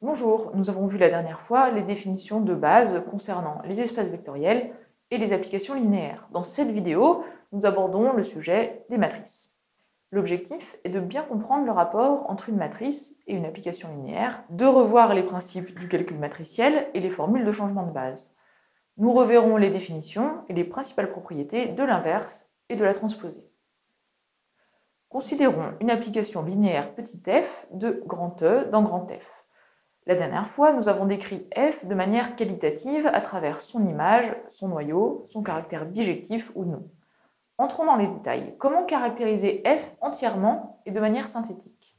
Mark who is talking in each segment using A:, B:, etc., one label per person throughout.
A: Bonjour, nous avons vu la dernière fois les définitions de base concernant les espaces vectoriels et les applications linéaires. Dans cette vidéo, nous abordons le sujet des matrices. L'objectif est de bien comprendre le rapport entre une matrice et une application linéaire, de revoir les principes du calcul matriciel et les formules de changement de base. Nous reverrons les définitions et les principales propriétés de l'inverse et de la transposée. Considérons une application linéaire petit f de grand E dans grand F. La dernière fois, nous avons décrit f de manière qualitative à travers son image, son noyau, son caractère bijectif ou non. Entrons dans les détails. Comment caractériser f entièrement et de manière synthétique?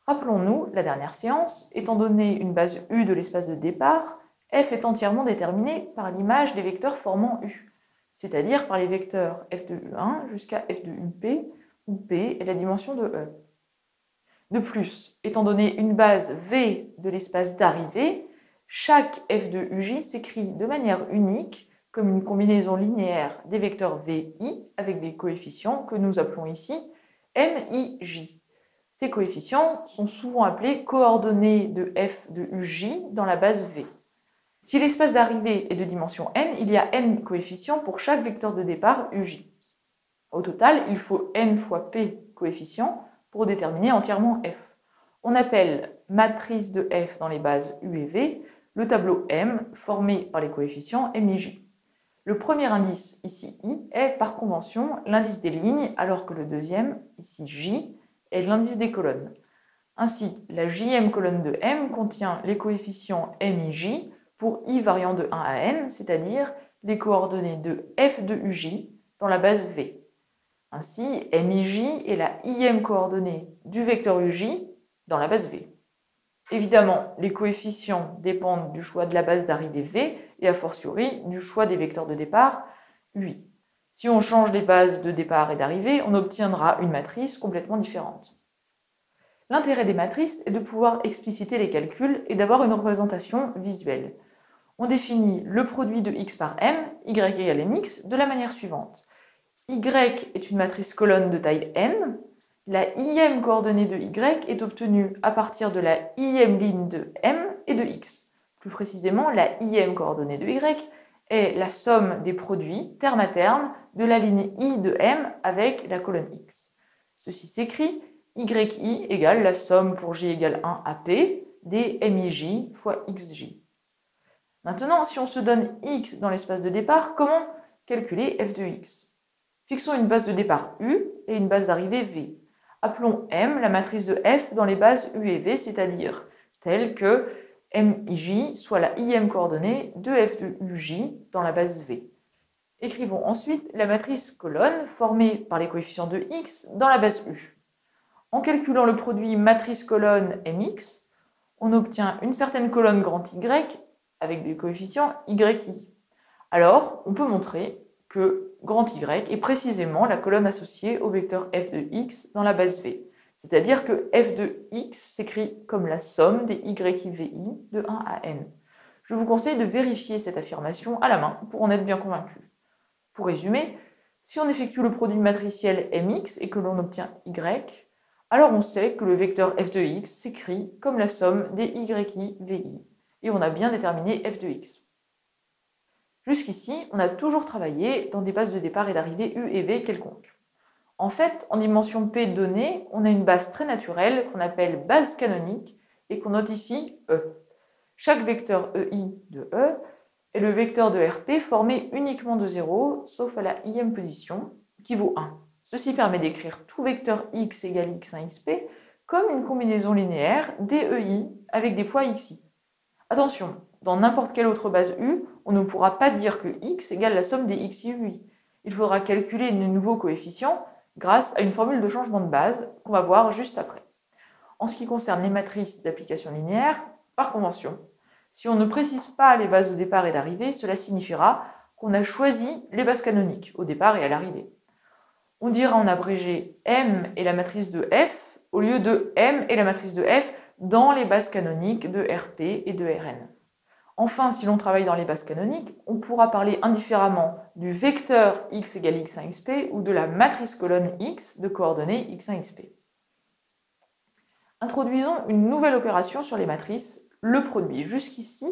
A: Rappelons-nous, la dernière séance, étant donné une base U de l'espace de départ, f est entièrement déterminé par l'image des vecteurs formant U, c'est-à-dire par les vecteurs f de U1 jusqu'à f de UP, où P est la dimension de E. De plus, étant donné une base V de l'espace d'arrivée, chaque f de uj s'écrit de manière unique comme une combinaison linéaire des vecteurs vi avec des coefficients que nous appelons ici mij. Ces coefficients sont souvent appelés coordonnées de f de uj dans la base V. Si l'espace d'arrivée est de dimension n, il y a n coefficients pour chaque vecteur de départ uj. Au total, il faut n fois p coefficients pour déterminer entièrement f. On appelle matrice de f dans les bases U et V le tableau M formé par les coefficients M et J. Le premier indice, ici I, est par convention l'indice des lignes, alors que le deuxième, ici J, est l'indice des colonnes. Ainsi, la jème colonne de M contient les coefficients M et J pour I variant de 1 à n, c'est-à-dire les coordonnées de f de uj dans la base V. Ainsi, MIJ est la ième coordonnée du vecteur UJ dans la base V. Évidemment, les coefficients dépendent du choix de la base d'arrivée V et a fortiori du choix des vecteurs de départ UI. Si on change les bases de départ et d'arrivée, on obtiendra une matrice complètement différente. L'intérêt des matrices est de pouvoir expliciter les calculs et d'avoir une représentation visuelle. On définit le produit de x par m, y égale mx, de la manière suivante. Y est une matrice colonne de taille n. La ième coordonnée de y est obtenue à partir de la ième ligne de m et de x. Plus précisément, la ième coordonnée de y est la somme des produits, terme à terme, de la ligne i de m avec la colonne x. Ceci s'écrit yi égale la somme pour j égale 1 à p des mij fois xj. Maintenant, si on se donne x dans l'espace de départ, comment calculer f de x? Fixons une base de départ U et une base d'arrivée V. Appelons M la matrice de F dans les bases U et V, c'est-à-dire telle que MJ soit la ième coordonnée de F de UJ dans la base V. Écrivons ensuite la matrice colonne formée par les coefficients de X dans la base U. En calculant le produit matrice colonne MX, on obtient une certaine colonne grand Y avec des coefficients YI. Alors, on peut montrer que grand Y est précisément la colonne associée au vecteur f de x dans la base V. C'est-à-dire que f de x s'écrit comme la somme des yivi de 1 à n. Je vous conseille de vérifier cette affirmation à la main pour en être bien convaincu. Pour résumer, si on effectue le produit matriciel mx et que l'on obtient y, alors on sait que le vecteur f de x s'écrit comme la somme des yivi. Et on a bien déterminé f de x. Jusqu'ici, on a toujours travaillé dans des bases de départ et d'arrivée U et V quelconques. En fait, en dimension P donnée, on a une base très naturelle qu'on appelle base canonique et qu'on note ici E. Chaque vecteur EI de E est le vecteur de RP formé uniquement de 0, sauf à la ième position, qui vaut 1. Ceci permet d'écrire tout vecteur x égale x1 xp comme une combinaison linéaire d'EI avec des poids xi. Attention, dans n'importe quelle autre base U, on ne pourra pas dire que x égale la somme des xi. Il faudra calculer de nouveaux coefficients grâce à une formule de changement de base qu'on va voir juste après. En ce qui concerne les matrices d'application linéaire, par convention, si on ne précise pas les bases de départ et d'arrivée, cela signifiera qu'on a choisi les bases canoniques au départ et à l'arrivée. On dira en abrégé M est la matrice de F au lieu de M est la matrice de F dans les bases canoniques de RP et de Rn. Enfin, si l'on travaille dans les bases canoniques, on pourra parler indifféremment du vecteur x égale x1 xp ou de la matrice colonne x de coordonnées x1 xp. Introduisons une nouvelle opération sur les matrices, le produit. Jusqu'ici,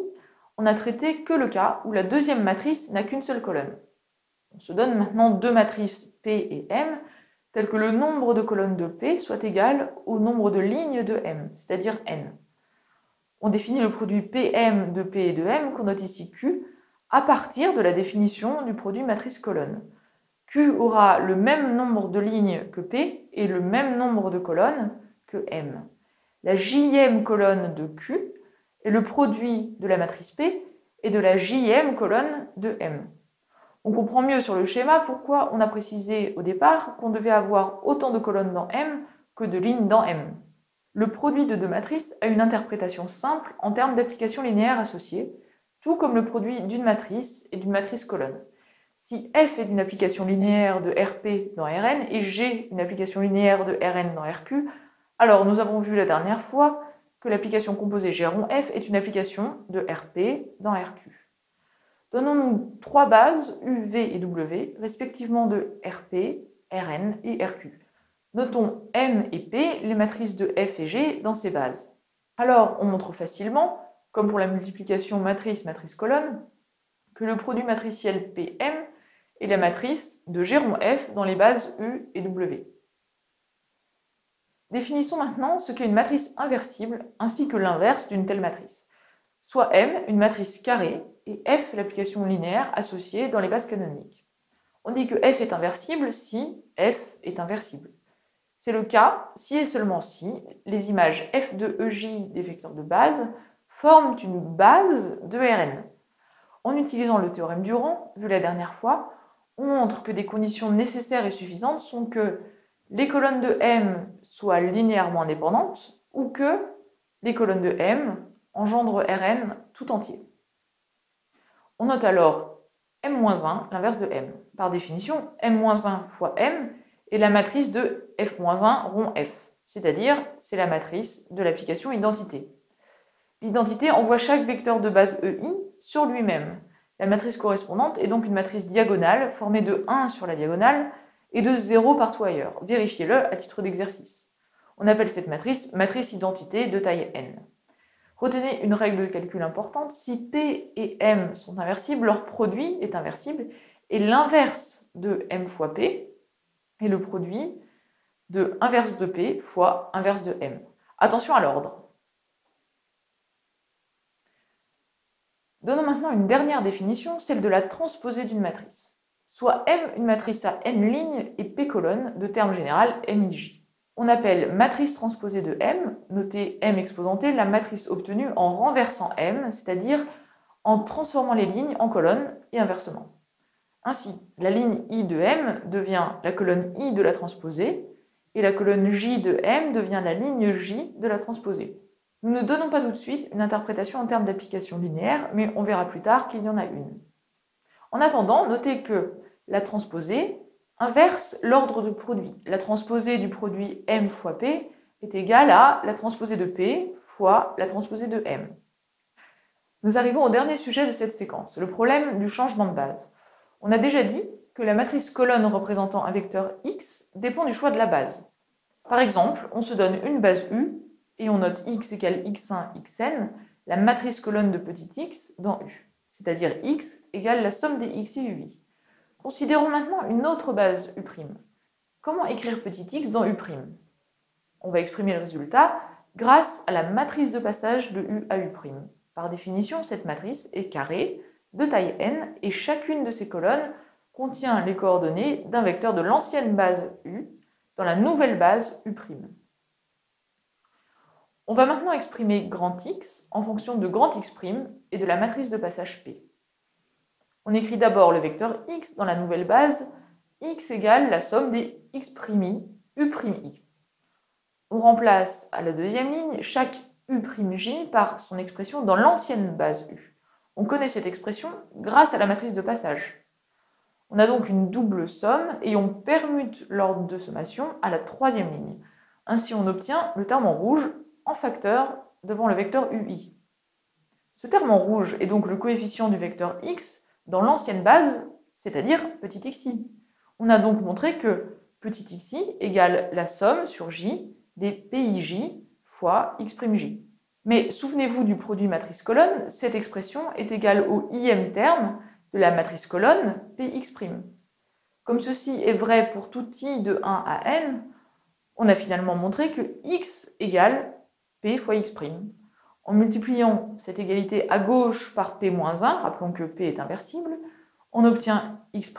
A: on n'a traité que le cas où la deuxième matrice n'a qu'une seule colonne. On se donne maintenant deux matrices P et M, telles que le nombre de colonnes de P soit égal au nombre de lignes de M, c'est-à-dire N. On définit le produit PM de P et de M, qu'on note ici Q, à partir de la définition du produit matrice-colonne. Q aura le même nombre de lignes que P et le même nombre de colonnes que M. La jème colonne de Q est le produit de la matrice P et de la jème colonne de M. On comprend mieux sur le schéma pourquoi on a précisé au départ qu'on devait avoir autant de colonnes dans M que de lignes dans M. Le produit de deux matrices a une interprétation simple en termes d'application linéaire associée, tout comme le produit d'une matrice et d'une matrice colonne. Si F est une application linéaire de Rp dans Rn et G une application linéaire de Rn dans Rq, alors nous avons vu la dernière fois que l'application composée G rond F est une application de Rp dans Rq. Donnons-nous trois bases U, V et W, respectivement de Rp, Rn et Rq. Notons M et P, les matrices de F et G, dans ces bases. Alors, on montre facilement, comme pour la multiplication matrice-matrice-colonne, que le produit matriciel PM est la matrice de G rond F dans les bases U et W. Définissons maintenant ce qu'est une matrice inversible ainsi que l'inverse d'une telle matrice. Soit M, une matrice carrée, et F, l'application linéaire associée dans les bases canoniques. On dit que F est inversible si F est inversible. C'est le cas si et seulement si les images F de EJ des vecteurs de base forment une base de Rn. En utilisant le théorème du rang, vu la dernière fois, on montre que des conditions nécessaires et suffisantes sont que les colonnes de M soient linéairement indépendantes ou que les colonnes de M engendrent Rn tout entier. On note alors M-1, l'inverse de M. Par définition, M-1 fois M est la matrice de F-1 rond F, c'est-à-dire c'est la matrice de l'application identité. L'identité envoie chaque vecteur de base EI sur lui-même. La matrice correspondante est donc une matrice diagonale formée de 1 sur la diagonale et de 0 partout ailleurs. Vérifiez-le à titre d'exercice. On appelle cette matrice matrice identité de taille n. Retenez une règle de calcul importante, si P et M sont inversibles, leur produit est inversible et l'inverse de M fois P est le produit de inverse de P fois inverse de M. Attention à l'ordre. Donnons maintenant une dernière définition, celle de la transposée d'une matrice. Soit M une matrice à n lignes et P colonnes, de terme général MIJ. On appelle matrice transposée de M, notée M exposanté, la matrice obtenue en renversant M, c'est-à-dire en transformant les lignes en colonnes et inversement. Ainsi, la ligne I de M devient la colonne I de la transposée et la colonne J de M devient la ligne J de la transposée. Nous ne donnons pas tout de suite une interprétation en termes d'application linéaire, mais on verra plus tard qu'il y en a une. En attendant, notez que la transposée inverse l'ordre de produit. La transposée du produit M fois P est égale à la transposée de P fois la transposée de M. Nous arrivons au dernier sujet de cette séquence, le problème du changement de base. On a déjà dit que la matrice colonne représentant un vecteur X dépend du choix de la base. Par exemple, on se donne une base U et on note X égale X1, Xn, la matrice colonne de petit x dans U, c'est-à-dire X égale la somme des xi UI. Considérons maintenant une autre base U'. Comment écrire petit x dans U'? On va exprimer le résultat grâce à la matrice de passage de U à U'. Par définition, cette matrice est carrée, de taille n, et chacune de ces colonnes contient les coordonnées d'un vecteur de l'ancienne base U dans la nouvelle base U'. On va maintenant exprimer grand X en fonction de grand X' et de la matrice de passage P. On écrit d'abord le vecteur X dans la nouvelle base, X égale la somme des X'I, U'I. On remplace à la deuxième ligne chaque U'J par son expression dans l'ancienne base U. On connaît cette expression grâce à la matrice de passage. On a donc une double somme et on permute l'ordre de sommation à la troisième ligne. Ainsi, on obtient le terme en rouge en facteur devant le vecteur UI. Ce terme en rouge est donc le coefficient du vecteur X dans l'ancienne base, c'est-à-dire petit xi. On a donc montré que petit xi égale la somme sur j des pij fois x'j. Mais souvenez-vous du produit matrice-colonne, cette expression est égale au ième terme de la matrice colonne Px'. Comme ceci est vrai pour tout i de 1 à n, on a finalement montré que x égale p fois x'. En multipliant cette égalité à gauche par p-1, rappelons que p est inversible, on obtient x'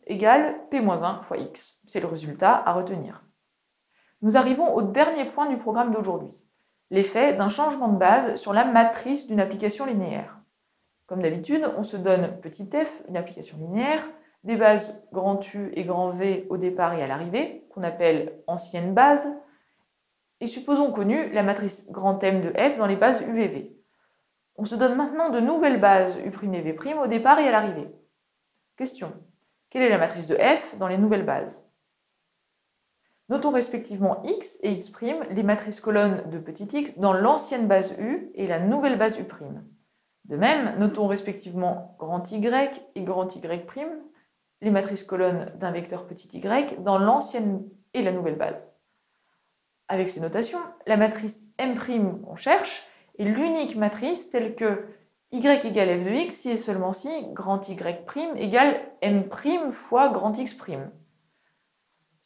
A: égale p-1 fois x. C'est le résultat à retenir. Nous arrivons au dernier point du programme d'aujourd'hui, l'effet d'un changement de base sur la matrice d'une application linéaire. Comme d'habitude, on se donne petit f, une application linéaire, des bases grand U et grand V au départ et à l'arrivée, qu'on appelle ancienne base, et supposons connue la matrice grand M de f dans les bases U et V. On se donne maintenant de nouvelles bases U' et V' au départ et à l'arrivée. Question. Quelle est la matrice de f dans les nouvelles bases? Notons respectivement x et x', les matrices colonnes de petit x dans l'ancienne base U et la nouvelle base U'. De même, notons respectivement grand Y et grand Y', les matrices colonnes d'un vecteur petit y dans l'ancienne et la nouvelle base. Avec ces notations, la matrice M' qu'on cherche est l'unique matrice telle que y égale f de x si et seulement si grand Y' égale M' fois grand X'.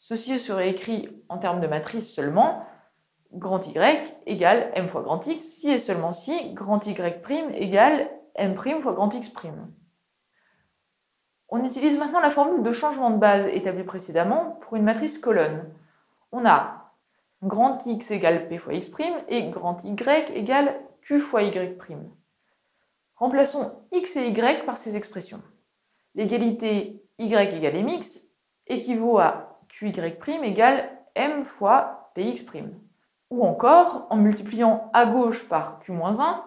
A: Ceci serait écrit en termes de matrice seulement, grand Y égale M fois grand X si et seulement si grand Y' égale M' fois grand X'. On utilise maintenant la formule de changement de base établie précédemment pour une matrice colonne. On a grand X égale P fois X' et grand Y égale Q fois Y'. Remplaçons X et Y par ces expressions. L'égalité Y égale Mx équivaut à QY' égale M fois Px'. Ou encore, en multipliant à gauche par Q-1,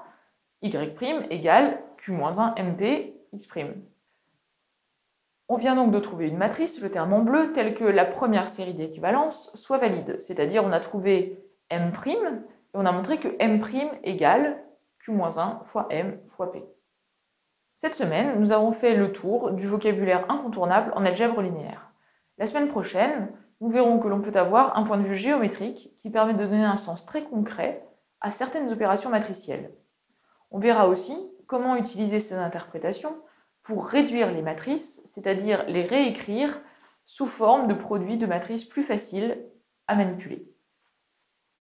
A: Y' égale Q-1 MP X'. On vient donc de trouver une matrice, le terme en bleu, telle que la première série d'équivalence soit valide. C'est-à-dire on a trouvé M' et on a montré que M' égale Q-1 fois M fois P. Cette semaine, nous avons fait le tour du vocabulaire incontournable en algèbre linéaire. La semaine prochaine, nous verrons que l'on peut avoir un point de vue géométrique qui permet de donner un sens très concret à certaines opérations matricielles. On verra aussi comment utiliser ces interprétations pour réduire les matrices, c'est-à-dire les réécrire sous forme de produits de matrices plus faciles à manipuler.